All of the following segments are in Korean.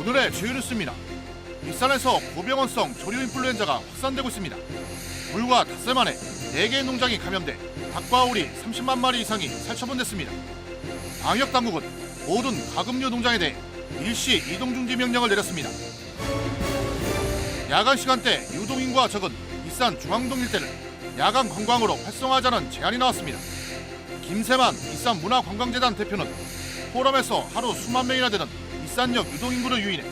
오늘의 주요 뉴스입니다. 일산에서 고병원성 조류 인플루엔자가 확산되고 있습니다. 불과 닷새 만에 4개의 농장이 감염돼 닭과 오리 30만 마리 이상이 살처분됐습니다. 방역당국은 모든 가금류 농장에 대해 일시 이동중지 명령을 내렸습니다. 야간 시간대 유동인구가 적은 일산 중앙동 일대를 야간 관광으로 활성화하자는 제안이 나왔습니다. 김세만 일산문화관광재단 대표는 포럼에서 하루 수만 명이나 되는 일산역 유동인구를 유인해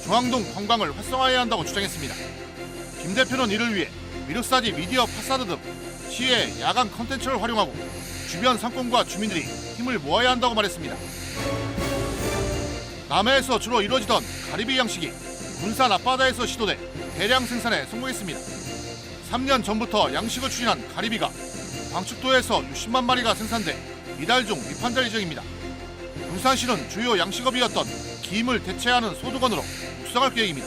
중앙동 관광을 활성화해야 한다고 주장했습니다. 김 대표는 이를 위해 미륵사지 미디어 파사드 등 시의 야간 콘텐츠를 활용하고 주변 상권과 주민들이 힘을 모아야 한다고 말했습니다. 남해에서 주로 이루어지던 가리비 양식이 군산 앞바다에서 시도돼 대량 생산에 성공했습니다. 3년 전부터 양식을 추진한 가리비가 방축도에서 60만 마리가 생산돼 이달 중 위판될 예정입니다. 군산시는 주요 양식업이었던 김을 대체하는 소두건으로 육성할 계획입니다.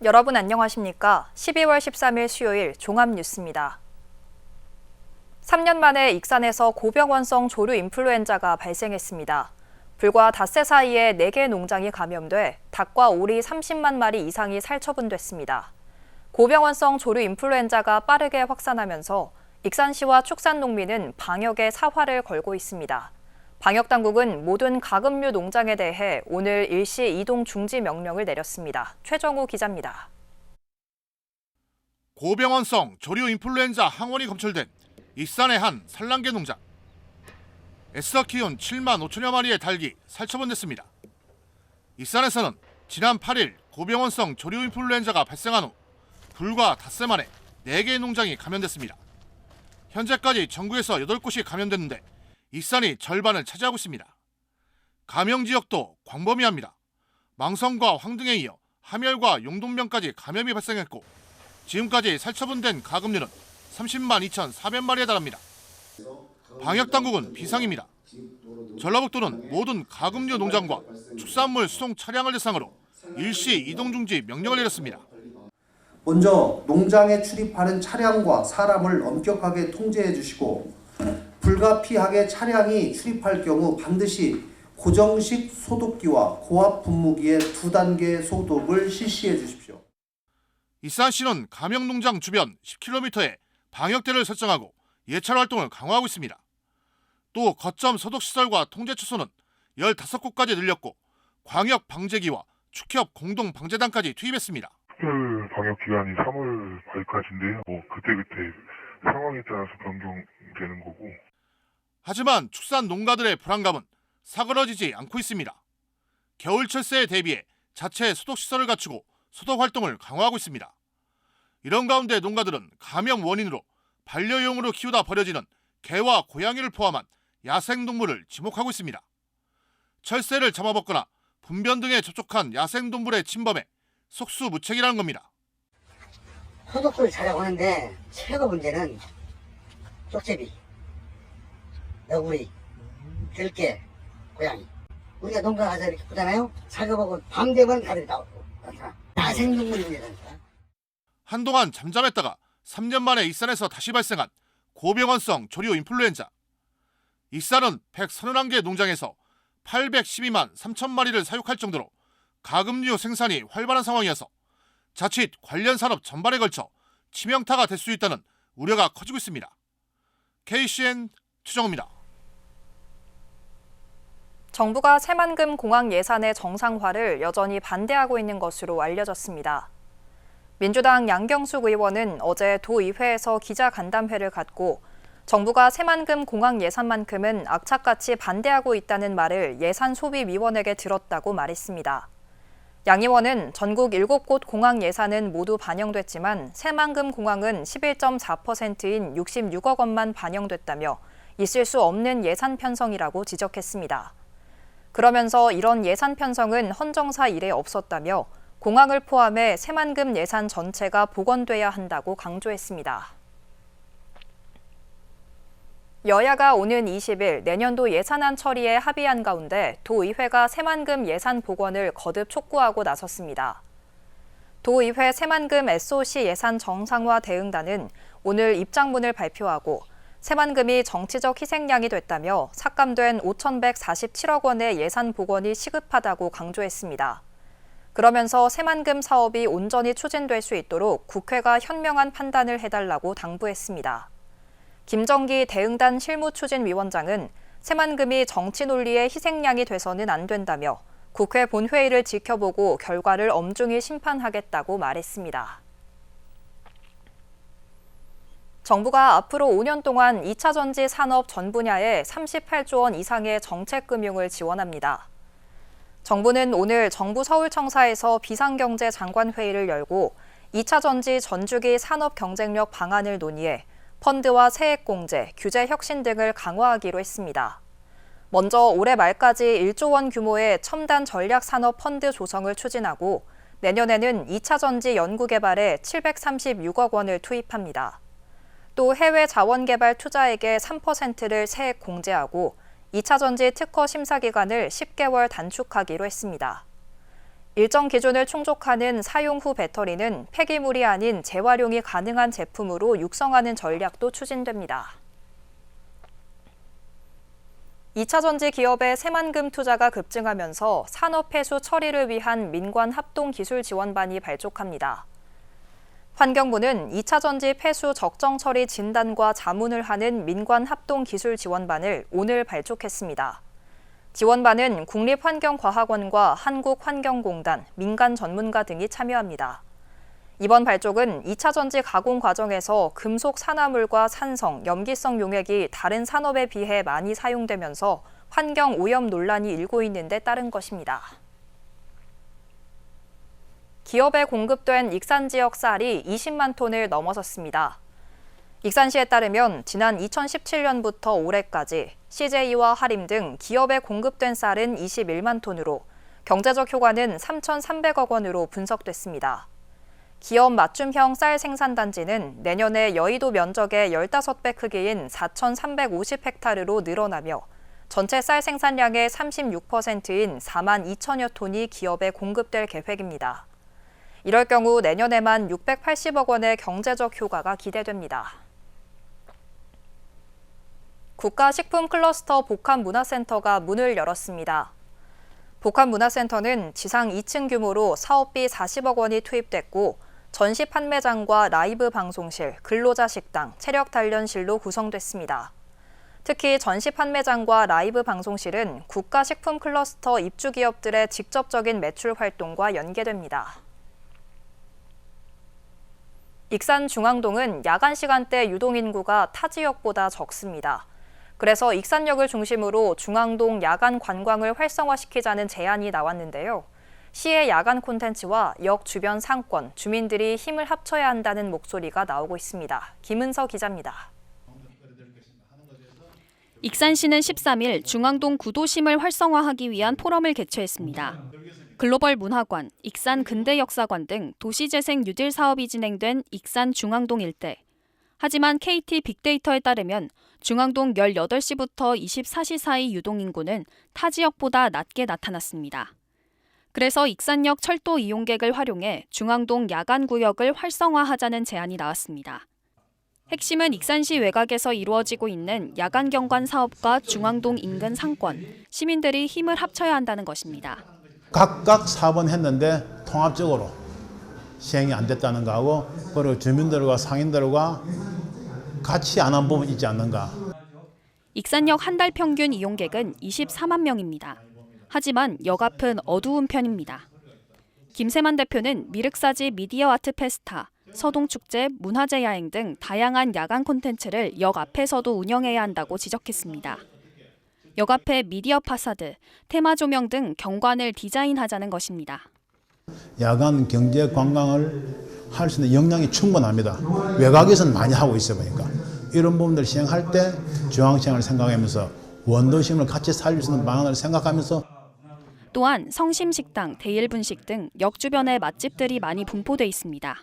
여러분 안녕하십니까? 12월 13일 수요일 종합뉴스입니다. 3년 만에 익산에서 고병원성 조류 인플루엔자가 발생했습니다. 불과 닷새 사이에 4개 농장이 감염돼 닭과 오리 30만 마리 이상이 살처분됐습니다. 고병원성 조류 인플루엔자가 빠르게 확산하면서 익산시와 축산농민은 방역에 사활을 걸고 있습니다. 방역당국은 모든 가금류 농장에 대해 오늘 일시 이동 중지 명령을 내렸습니다. 최정우 기자입니다. 고병원성 조류 인플루엔자 항원이 검출된 익산의 한 산란계 농장. 애써 키운 7만 5천여 마리의 닭이 살처분됐습니다. 익산에서는 지난 8일 고병원성 조류 인플루엔자가 발생한 후 불과 닷새 만에 4개의 농장이 감염됐습니다. 현재까지 전국에서 8곳이 감염됐는데 익산이 절반을 차지하고 있습니다. 감염 지역도 광범위합니다. 망성과 황등에 이어 함열과 용동면까지 감염이 발생했고 지금까지 살처분된 가금류는 30만 2,400마리에 달합니다. 방역당국은 비상입니다. 전라북도는 모든 가금류 농장과 축산물 수송 차량을 대상으로 일시 이동중지 명령을 내렸습니다. 먼저 농장에 출입하는 차량과 사람을 엄격하게 통제해 주시고 불가피하게 차량이 출입할 경우 반드시 고정식 소독기와 고압 분무기의 2단계 소독을 실시해 주십시오. 익산시는 감염농장 주변 10km에 방역대를 설정하고 예찰 활동을 강화하고 있습니다. 또 거점 소독시설과 통제초소는 15곳까지 늘렸고 광역 방제기와 축협 공동 방제단까지 투입했습니다. 특별 방역 기간이 3월 말까지인데요. 그때그때 상황에 따라서 변경되는 거고. 하지만 축산 농가들의 불안감은 사그러지지 않고 있습니다. 겨울 철새에 대비해 자체 소독시설을 갖추고 소독 활동을 강화하고 있습니다. 이런 가운데 농가들은 감염 원인으로 반려용으로 키우다 버려지는 개와 고양이를 포함한 야생동물을 지목하고 있습니다. 철새를 잡아먹거나 분변 등에 접촉한 야생동물의 침범에 속수무책이라는 겁니다. 소독을 찾아오는데 최고 문제는 쪽제비, 너구리, 들깨, 고양이. 우리가 농가 가서 이렇게 보잖아요. 작업하고 밤 되면 다들 나오고 야생동물입니다. 한동안 잠잠했다가 3년 만에 익산에서 다시 발생한 고병원성 조류 인플루엔자. 익산은 131개 농장에서 812만 3천 마리를 사육할 정도로 가금류 생산이 활발한 상황이어서 자칫 관련 산업 전반에 걸쳐 치명타가 될 수 있다는 우려가 커지고 있습니다. KCN 최정우입니다. 정부가 새만금 공항 예산의 정상화를 여전히 반대하고 있는 것으로 알려졌습니다. 민주당 양경숙 의원은 어제 도의회에서 기자간담회를 갖고 정부가 새만금 공항 예산만큼은 악착같이 반대하고 있다는 말을 예산소비위원회에게 들었다고 말했습니다. 양 의원은 전국 7곳 공항 예산은 모두 반영됐지만 새만금 공항은 11.4%인 66억 원만 반영됐다며 있을 수 없는 예산 편성이라고 지적했습니다. 그러면서 이런 예산 편성은 헌정사 이래 없었다며 공항을 포함해 새만금 예산 전체가 복원돼야 한다고 강조했습니다. 여야가 오는 20일 내년도 예산안 처리에 합의한 가운데 도의회가 새만금 예산 복원을 거듭 촉구하고 나섰습니다. 도의회 새만금 SOC 예산 정상화 대응단은 오늘 입장문을 발표하고 새만금이 정치적 희생양이 됐다며 삭감된 5,147억 원의 예산 복원이 시급하다고 강조했습니다. 그러면서 새만금 사업이 온전히 추진될 수 있도록 국회가 현명한 판단을 해달라고 당부했습니다. 김정기 대응단 실무추진위원장은 새만금이 정치 논리의 희생양이 돼서는 안 된다며 국회 본회의를 지켜보고 결과를 엄중히 심판하겠다고 말했습니다. 정부가 앞으로 5년 동안 2차 전지 산업 전 분야에 38조 원 이상의 정책금융을 지원합니다. 정부는 오늘 정부 서울청사에서 비상경제 장관회의를 열고 2차 전지 전주기 산업 경쟁력 방안을 논의해 펀드와 세액공제, 규제 혁신 등을 강화하기로 했습니다. 먼저 올해 말까지 1조 원 규모의 첨단 전략 산업 펀드 조성을 추진하고 내년에는 2차 전지 연구개발에 736억 원을 투입합니다. 또 해외 자원개발 투자액의 3%를 세액 공제하고 2차 전지 특허 심사 기간을 10개월 단축하기로 했습니다. 일정 기준을 충족하는 사용 후 배터리는 폐기물이 아닌 재활용이 가능한 제품으로 육성하는 전략도 추진됩니다. 2차 전지 기업의 새만금 투자가 급증하면서 산업 폐수 처리를 위한 민관 합동 기술 지원반이 발족합니다. 환경부는 2차 전지 폐수 적정 처리 진단과 자문을 하는 민관 합동 기술 지원반을 오늘 발족했습니다. 지원반은 국립환경과학원과 한국환경공단, 민간 전문가 등이 참여합니다. 이번 발족은 2차 전지 가공 과정에서 금속 산화물과 산성, 염기성 용액이 다른 산업에 비해 많이 사용되면서 환경 오염 논란이 일고 있는 데 따른 것입니다. 기업에 공급된 익산 지역 쌀이 20만 톤을 넘어섰습니다. 익산시에 따르면 지난 2017년부터 올해까지 CJ와 하림 등 기업에 공급된 쌀은 21만 톤으로 경제적 효과는 3,300억 원으로 분석됐습니다. 기업 맞춤형 쌀 생산단지는 내년에 여의도 면적의 15배 크기인 4,350헥타르로 늘어나며 전체 쌀 생산량의 36%인 4만 2천여 톤이 기업에 공급될 계획입니다. 이럴 경우 내년에만 680억 원의 경제적 효과가 기대됩니다. 국가식품클러스터 복합문화센터가 문을 열었습니다. 복합문화센터는 지상 2층 규모로 사업비 40억 원이 투입됐고 전시 판매장과 라이브 방송실, 근로자 식당, 체력 단련실로 구성됐습니다. 특히 전시 판매장과 라이브 방송실은 국가식품클러스터 입주 기업들의 직접적인 매출 활동과 연계됩니다. 익산 중앙동은 야간 시간대 유동인구가 타 지역보다 적습니다. 그래서 익산역을 중심으로 중앙동 야간 관광을 활성화시키자는 제안이 나왔는데요. 시의 야간 콘텐츠와 역 주변 상권, 주민들이 힘을 합쳐야 한다는 목소리가 나오고 있습니다. 김은서 기자입니다. 익산시는 13일 중앙동 구도심을 활성화하기 위한 포럼을 개최했습니다. 글로벌 문화관, 익산 근대역사관 등 도시재생 뉴딜 사업이 진행된 익산 중앙동 일대. 하지만 KT 빅데이터에 따르면 중앙동 18시부터 24시 사이 유동인구는 타 지역보다 낮게 나타났습니다. 그래서 익산역 철도 이용객을 활용해 중앙동 야간구역을 활성화하자는 제안이 나왔습니다. 핵심은 익산시 외곽에서 이루어지고 있는 야간경관 사업과 중앙동 인근 상권, 시민들이 힘을 합쳐야 한다는 것입니다. 각각 사업은 했는데 통합적으로 시행이 안 됐다는 거하고 그리고 주민들과 상인들과 같이 안 한 부분이 있지 않는가. 익산역 한 달 평균 이용객은 24만 명입니다. 하지만 역 앞은 어두운 편입니다. 김세만 대표는 미륵사지 미디어 아트 페스타, 서동축제, 문화재 야행 등 다양한 야간 콘텐츠를 역 앞에서도 운영해야 한다고 지적했습니다. 역 앞에 미디어 파사드, 테마 조명 등 경관을 디자인하자는 것입니다. 야간 경제 관광을 할 수 있는 역량이 충분합니다. 외곽에서는 많이 하고 있어요. 보니까 이런 부분들 시행할 때 중앙시장을 생각하면서 원도심을 같이 살릴 수 있는 방안을 생각하면서 또한 성심식당, 대일분식 등 역 주변에 맛집들이 많이 분포돼 있습니다.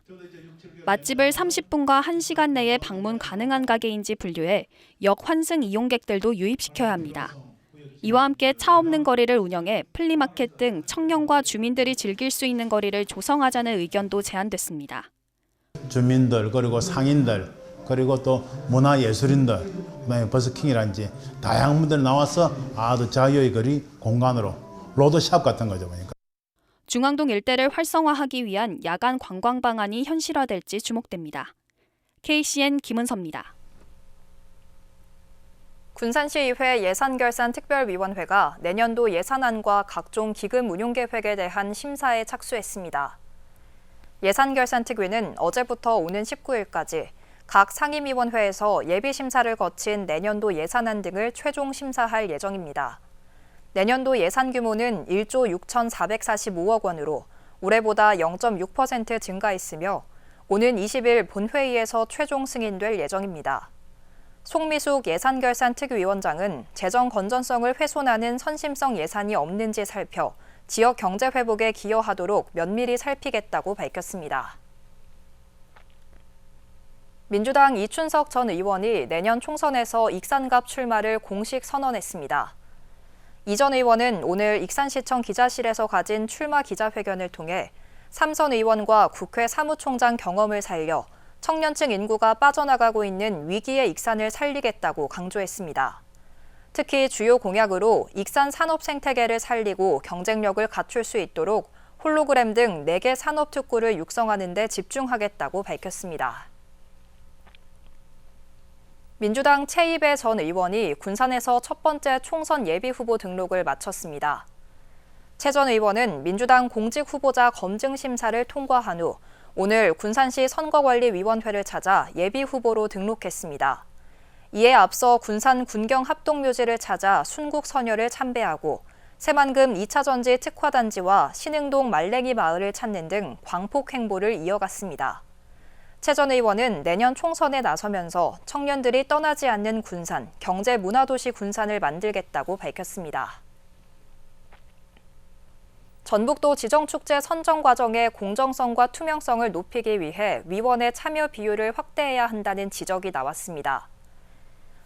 맛집을 30분과 1시간 내에 방문 가능한 가게인지 분류해 역 환승 이용객들도 유입시켜야 합니다. 이와 함께 차 없는 거리를 운영해 플리마켓 등 청년과 주민들이 즐길 수 있는 거리를 조성하자는 의견도 제안됐습니다. 주민들 그리고 상인들 그리고 또 문화예술인들 그다음에 버스킹이라든지 다양한 분들이 나와서 아주 자유의 거리 공간으로 로드샵 같은 거죠. 그러니까. 중앙동 일대를 활성화하기 위한 야간 관광 방안이 현실화될지 주목됩니다. KCN 김은서입니다. 군산시의회 예산결산특별위원회가 내년도 예산안과 각종 기금 운용계획에 대한 심사에 착수했습니다. 예산결산특위는 어제부터 오는 19일까지 각 상임위원회에서 예비심사를 거친 내년도 예산안 등을 최종 심사할 예정입니다. 내년도 예산 규모는 1조 6,445억 원으로 올해보다 0.6% 증가했으며 오는 20일 본회의에서 최종 승인될 예정입니다. 송미숙 예산결산특위위원장은 재정 건전성을 훼손하는 선심성 예산이 없는지 살펴 지역 경제 회복에 기여하도록 면밀히 살피겠다고 밝혔습니다. 민주당 이춘석 전 의원이 내년 총선에서 익산갑 출마를 공식 선언했습니다. 이 전 의원은 오늘 익산시청 기자실에서 가진 출마 기자회견을 통해 삼선 의원과 국회 사무총장 경험을 살려 청년층 인구가 빠져나가고 있는 위기의 익산을 살리겠다고 강조했습니다. 특히 주요 공약으로 익산 산업 생태계를 살리고 경쟁력을 갖출 수 있도록 홀로그램 등 4개 산업 특구를 육성하는 데 집중하겠다고 밝혔습니다. 민주당 최이배 전 의원이 군산에서 첫 번째 총선 예비후보 등록을 마쳤습니다. 최 전 의원은 민주당 공직후보자 검증심사를 통과한 후 오늘 군산시 선거관리위원회를 찾아 예비후보로 등록했습니다. 이에 앞서 군산 군경합동묘지를 찾아 순국선열을 참배하고 새만금 2차전지 특화단지와 신흥동 말랭이 마을을 찾는 등 광폭 행보를 이어갔습니다. 최 전 의원은 내년 총선에 나서면서 청년들이 떠나지 않는 군산, 경제문화도시 군산을 만들겠다고 밝혔습니다. 전북도 지정축제 선정 과정의 공정성과 투명성을 높이기 위해 위원의 참여 비율을 확대해야 한다는 지적이 나왔습니다.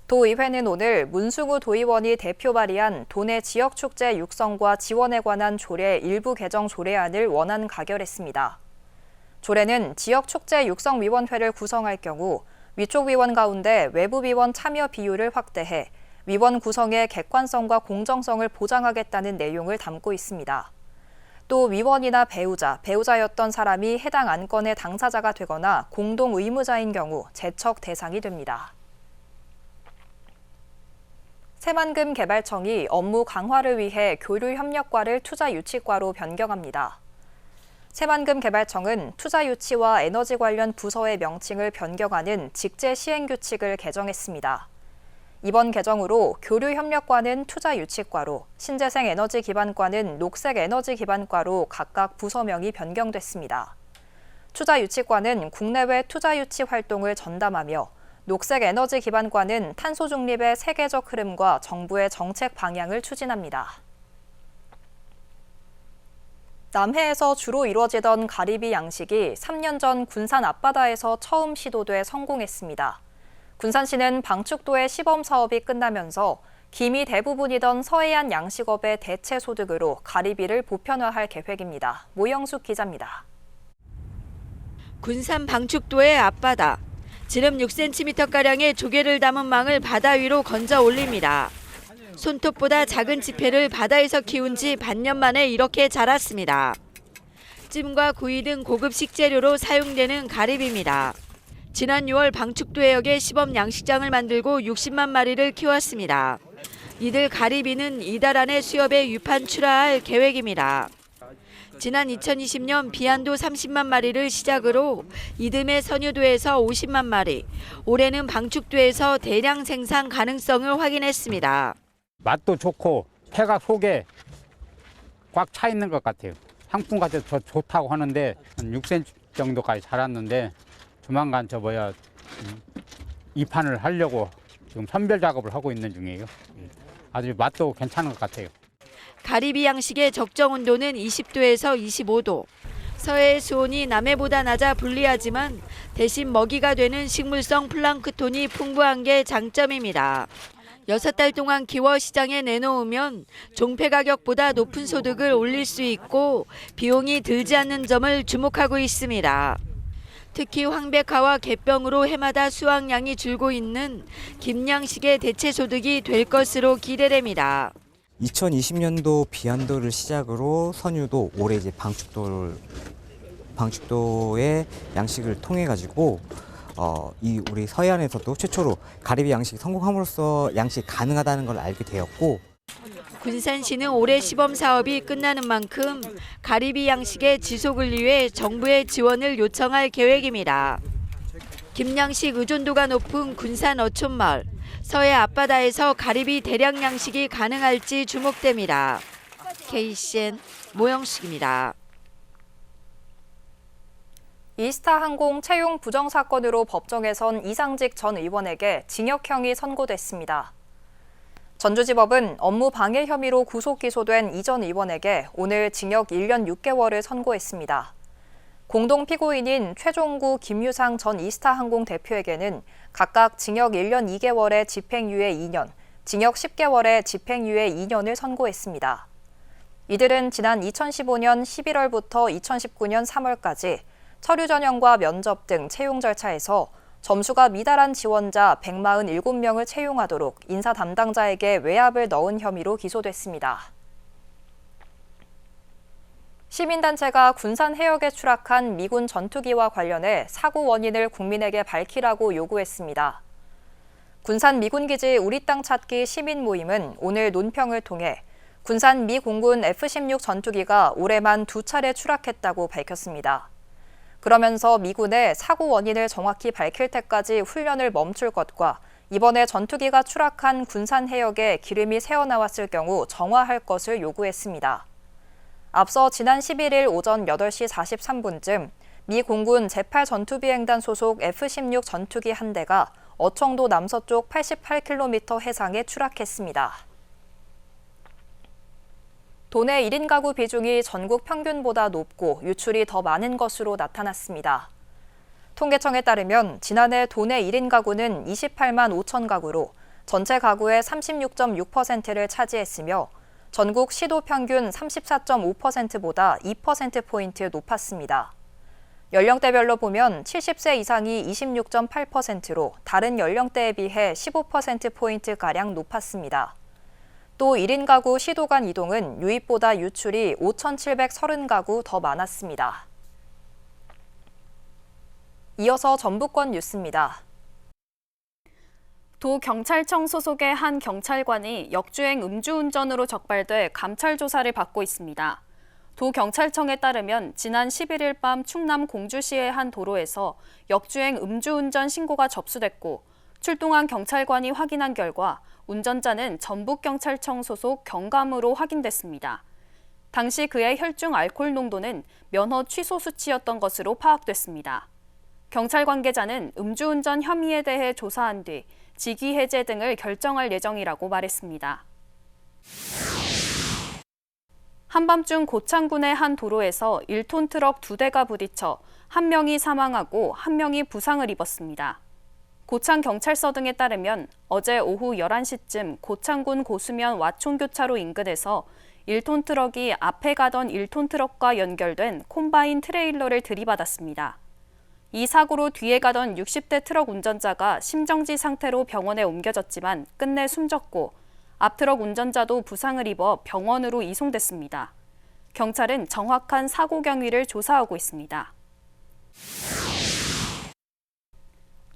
도의회는 오늘 문승우 도의원이 대표 발의한 도내 지역축제 육성과 지원에 관한 조례 일부 개정 조례안을 원안 가결했습니다. 조례는 지역축제 육성위원회를 구성할 경우 위촉 위원 가운데 외부 위원 참여 비율을 확대해 위원 구성의 객관성과 공정성을 보장하겠다는 내용을 담고 있습니다. 또 위원이나 배우자였던 사람이 해당 안건의 당사자가 되거나 공동 의무자인 경우 제척 대상이 됩니다. 새만금 개발청이 업무 강화를 위해 교류협력과를 투자유치과로 변경합니다. 새만금 개발청은 투자유치와 에너지 관련 부서의 명칭을 변경하는 직제 시행규칙을 개정했습니다. 이번 개정으로 교류협력과는 투자유치과로, 신재생에너지기반과는 녹색에너지기반과로 각각 부서명이 변경됐습니다. 투자유치과는 국내외 투자유치 활동을 전담하며 녹색에너지기반과는 탄소 중립의 세계적 흐름과 정부의 정책 방향을 추진합니다. 남해에서 주로 이루어지던 가리비 양식이 3년 전 군산 앞바다에서 처음 시도돼 성공했습니다. 군산시는 방축도의 시범 사업이 끝나면서 김이 대부분이던 서해안 양식업의 대체 소득으로 가리비를 보편화할 계획입니다. 모영숙 기자입니다. 군산 방축도의 앞바다. 지름 6cm가량의 조개를 담은 망을 바다 위로 건져 올립니다. 손톱보다 작은 지폐를 바다에서 키운 지 반년 만에 이렇게 자랐습니다. 찜과 구이 등 고급 식재료로 사용되는 가리비입니다. 지난 6월 방축도 해역에 시범 양식장을 만들고 60만 마리를 키웠습니다. 이들 가리비는 이달 안에 수협에 유판 출하할 계획입니다. 지난 2020년 비안도 30만 마리를 시작으로 이듬해 선유도에서 50만 마리, 올해는 방축도에서 대량 생산 가능성을 확인했습니다. 맛도 좋고 폐가 속에 꽉 차 있는 것 같아요. 상품 가격 더 좋다고 하는데 한 6cm 정도까지 자랐는데 조만간 이판을 하려고 지금 선별 작업을 하고 있는 중이에요. 아주 맛도 괜찮은 것 같아요. 가리비 양식의 적정 온도는 20도에서 25도. 서해의 수온이 남해보다 낮아 불리하지만 대신 먹이가 되는 식물성 플랑크톤이 풍부한 게 장점입니다. 6달 동안 키워 시장에 내놓으면 종폐 가격보다 높은 소득을 올릴 수 있고 비용이 들지 않는 점을 주목하고 있습니다. 특히 황백화와 갯병으로 해마다 수확량이 줄고 있는 김양식의 대체 소득이 될 것으로 기대됩니다. 2020년도 비안도를 시작으로 선유도 올해 이제 방축도의 양식을 통해 가지고 이 우리 서해안에서도 최초로 가리비 양식이 성공함으로써 양식이 가능하다는 걸 알게 되었고, 군산시는 올해 시범 사업이 끝나는 만큼 가리비 양식의 지속을 위해 정부의 지원을 요청할 계획입니다. 김양식 의존도가 높은 군산 어촌마을, 서해 앞바다에서 가리비 대량 양식이 가능할지 주목됩니다. KCN 모영숙입니다. 이스타항공 채용 부정 사건으로 법정에선 이상직 전 의원에게 징역형이 선고됐습니다. 전주지법은 업무 방해 혐의로 구속 기소된 이 전 의원에게 오늘 징역 1년 6개월을 선고했습니다. 공동 피고인인 최종구, 김유상 전 이스타항공 대표에게는 각각 징역 1년 2개월에 집행유예 2년, 징역 10개월에 집행유예 2년을 선고했습니다. 이들은 지난 2015년 11월부터 2019년 3월까지 서류 전형과 면접 등 채용 절차에서 점수가 미달한 지원자 147명을 채용하도록 인사 담당자에게 외압을 넣은 혐의로 기소됐습니다. 시민단체가 군산 해역에 추락한 미군 전투기와 관련해 사고 원인을 국민에게 밝히라고 요구했습니다. 군산 미군기지 우리 땅 찾기 시민 모임은 오늘 논평을 통해 군산 미 공군 F-16 전투기가 올해만 2차례 추락했다고 밝혔습니다. 그러면서 미군의 사고 원인을 정확히 밝힐 때까지 훈련을 멈출 것과 이번에 전투기가 추락한 군산 해역에 기름이 새어나왔을 경우 정화할 것을 요구했습니다. 앞서 지난 11일 오전 8시 43분쯤 미 공군 제8 전투비행단 소속 F-16 전투기 한 대가 어청도 남서쪽 88km 해상에 추락했습니다. 도내 1인 가구 비중이 전국 평균보다 높고 유출이 더 많은 것으로 나타났습니다. 통계청에 따르면 지난해 도내 1인 가구는 28만 5천 가구로 전체 가구의 36.6%를 차지했으며 전국 시도 평균 34.5%보다 2%포인트 높았습니다. 연령대별로 보면 70세 이상이 26.8%로 다른 연령대에 비해 15%포인트가량 높았습니다. 또 1인 가구 시도 간 이동은 유입보다 유출이 5,730가구 더 많았습니다. 이어서 전북권 뉴스입니다. 도경찰청 소속의 한 경찰관이 역주행 음주운전으로 적발돼 감찰 조사를 받고 있습니다. 도경찰청에 따르면 지난 11일 밤 충남 공주시의 한 도로에서 역주행 음주운전 신고가 접수됐고 출동한 경찰관이 확인한 결과 운전자는 전북경찰청 소속 경감으로 확인됐습니다. 당시 그의 혈중 알코올 농도는 면허 취소 수치였던 것으로 파악됐습니다. 경찰 관계자는 음주운전 혐의에 대해 조사한 뒤 직위 해제 등을 결정할 예정이라고 말했습니다. 한밤중 고창군의 한 도로에서 1톤 트럭 2대가 부딪혀 1명이 사망하고 1명이 부상을 입었습니다. 고창경찰서 등에 따르면 어제 오후 11시쯤 고창군 고수면 와촌교차로 인근에서 1톤 트럭이 앞에 가던 1톤 트럭과 연결된 콤바인 트레일러를 들이받았습니다. 이 사고로 뒤에 가던 60대 트럭 운전자가 심정지 상태로 병원에 옮겨졌지만 끝내 숨졌고 앞 트럭 운전자도 부상을 입어 병원으로 이송됐습니다. 경찰은 정확한 사고 경위를 조사하고 있습니다.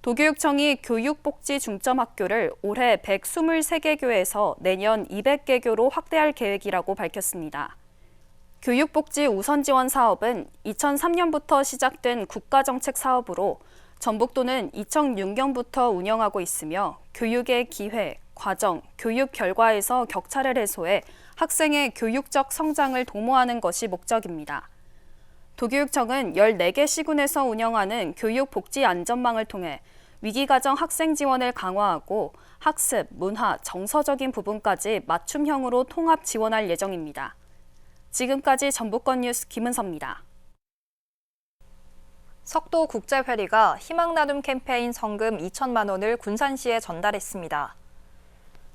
도교육청이 교육복지중점학교를 올해 123개 교에서 내년 200개 교로 확대할 계획이라고 밝혔습니다. 교육복지 우선지원 사업은 2003년부터 시작된 국가정책 사업으로 전북도는 2006년부터 운영하고 있으며 교육의 기회, 과정, 교육 결과에서 격차를 해소해 학생의 교육적 성장을 도모하는 것이 목적입니다. 도교육청은 14개 시군에서 운영하는 교육복지 안전망을 통해 위기가정 학생 지원을 강화하고 학습, 문화, 정서적인 부분까지 맞춤형으로 통합 지원할 예정입니다. 지금까지 전북권 뉴스 김은서입니다. 석도 국제회리가 희망 나눔 캠페인 성금 2천만 원을 군산시에 전달했습니다.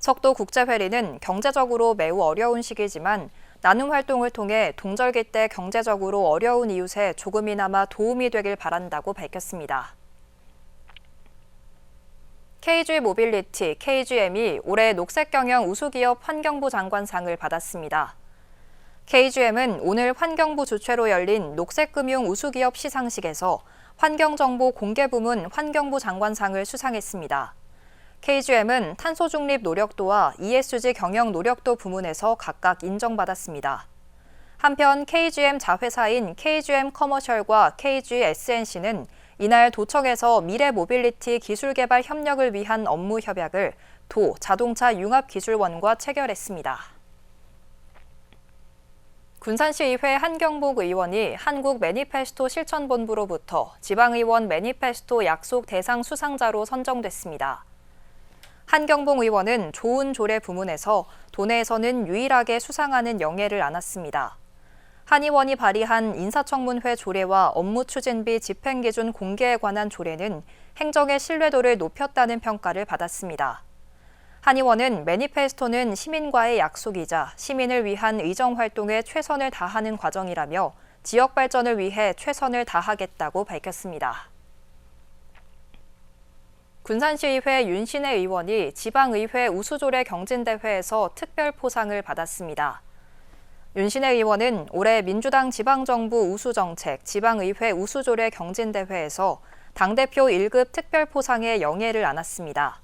석도 국제회리는 경제적으로 매우 어려운 시기지만 나눔 활동을 통해 동절기 때 경제적으로 어려운 이웃에 조금이나마 도움이 되길 바란다고 밝혔습니다. KG 모빌리티, KGM이 올해 녹색경영 우수기업 환경부 장관상을 받았습니다. KGM은 오늘 환경부 주최로 열린 녹색금융 우수기업 시상식에서 환경정보 공개부문 환경부 장관상을 수상했습니다. KGM은 탄소 중립 노력도와 ESG 경영 노력도 부문에서 각각 인정받았습니다. 한편 KGM 자회사인 KGM 커머셜과 KG SNC는 이날 도청에서 미래 모빌리티 기술 개발 협력을 위한 업무 협약을 도 자동차 융합기술원과 체결했습니다. 군산시의회 한경복 의원이 한국 매니페스토 실천본부로부터 지방의원 매니페스토 약속 대상 수상자로 선정됐습니다. 한경복 의원은 좋은 조례 부문에서 도내에서는 유일하게 수상하는 영예를 안았습니다. 한 의원이 발의한 인사청문회 조례와 업무추진비 집행기준 공개에 관한 조례는 행정의 신뢰도를 높였다는 평가를 받았습니다. 한 의원은 매니페스토는 시민과의 약속이자 시민을 위한 의정활동에 최선을 다하는 과정이라며 지역 발전을 위해 최선을 다하겠다고 밝혔습니다. 군산시의회 윤신혜 의원이 지방의회 우수조례 경진대회에서 특별포상을 받았습니다. 윤신혜 의원은 올해 민주당 지방정부 우수정책 지방의회 우수조례 경진대회에서 당대표 1급 특별포상의 영예를 안았습니다.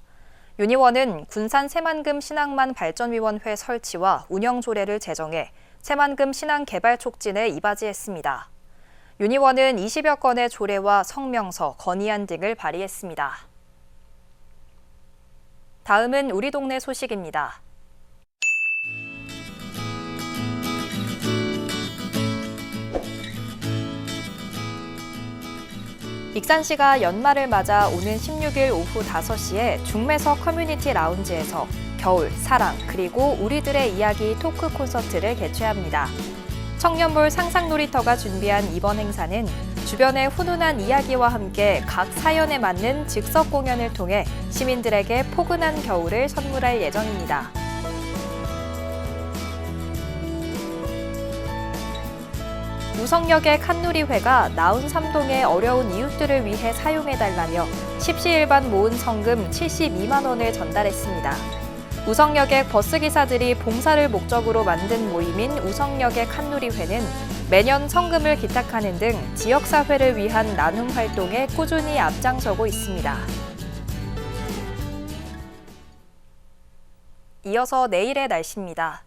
윤 의원은 군산 새만금 신앙만 발전위원회 설치와 운영조례를 제정해 새만금 신앙 개발 촉진에 이바지했습니다. 윤 의원은 20여 건의 조례와 성명서, 건의안 등을 발의했습니다. 다음은 우리 동네 소식입니다. 익산시가 연말을 맞아 오는 16일 오후 5시에 중매서 커뮤니티 라운지에서 겨울, 사랑, 그리고 우리들의 이야기 토크 콘서트를 개최합니다. 청년몰 상상놀이터가 준비한 이번 행사는 주변의 훈훈한 이야기와 함께 각 사연에 맞는 즉석 공연을 통해 시민들에게 포근한 겨울을 선물할 예정입니다. 우성역의 칸누리회가 나운 삼동의 어려운 이웃들을 위해 사용해달라며 십시일반 모은 성금 72만 원을 전달했습니다. 우성역의 버스기사들이 봉사를 목적으로 만든 모임인 우성역의 칸누리회는 매년 성금을 기탁하는 등 지역사회를 위한 나눔 활동에 꾸준히 앞장서고 있습니다. 이어서 내일의 날씨입니다.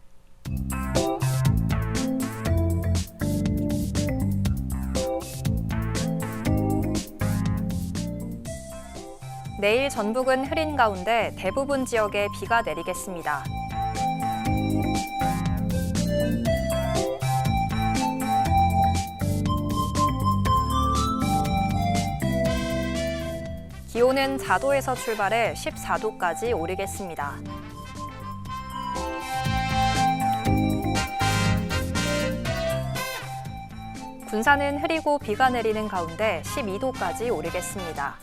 내일 전북은 흐린 가운데 대부분 지역에 비가 내리겠습니다. 기온은 4도에서 출발해 14도까지 오르겠습니다. 군산은 흐리고 비가 내리는 가운데 12도까지 오르겠습니다.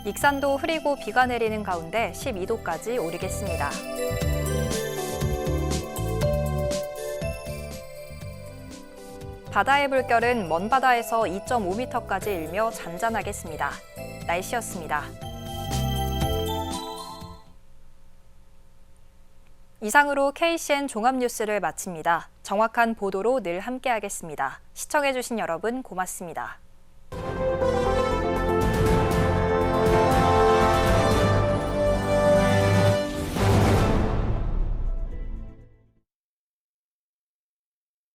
익산도 흐리고 비가 내리는 가운데 12도까지 오르겠습니다. 바다의 물결은 먼 바다에서 2.5m까지 일며 잔잔하겠습니다. 날씨였습니다. 이상으로 KCN 종합뉴스를 마칩니다. 정확한 보도로 늘 함께하겠습니다. 시청해주신 여러분 고맙습니다.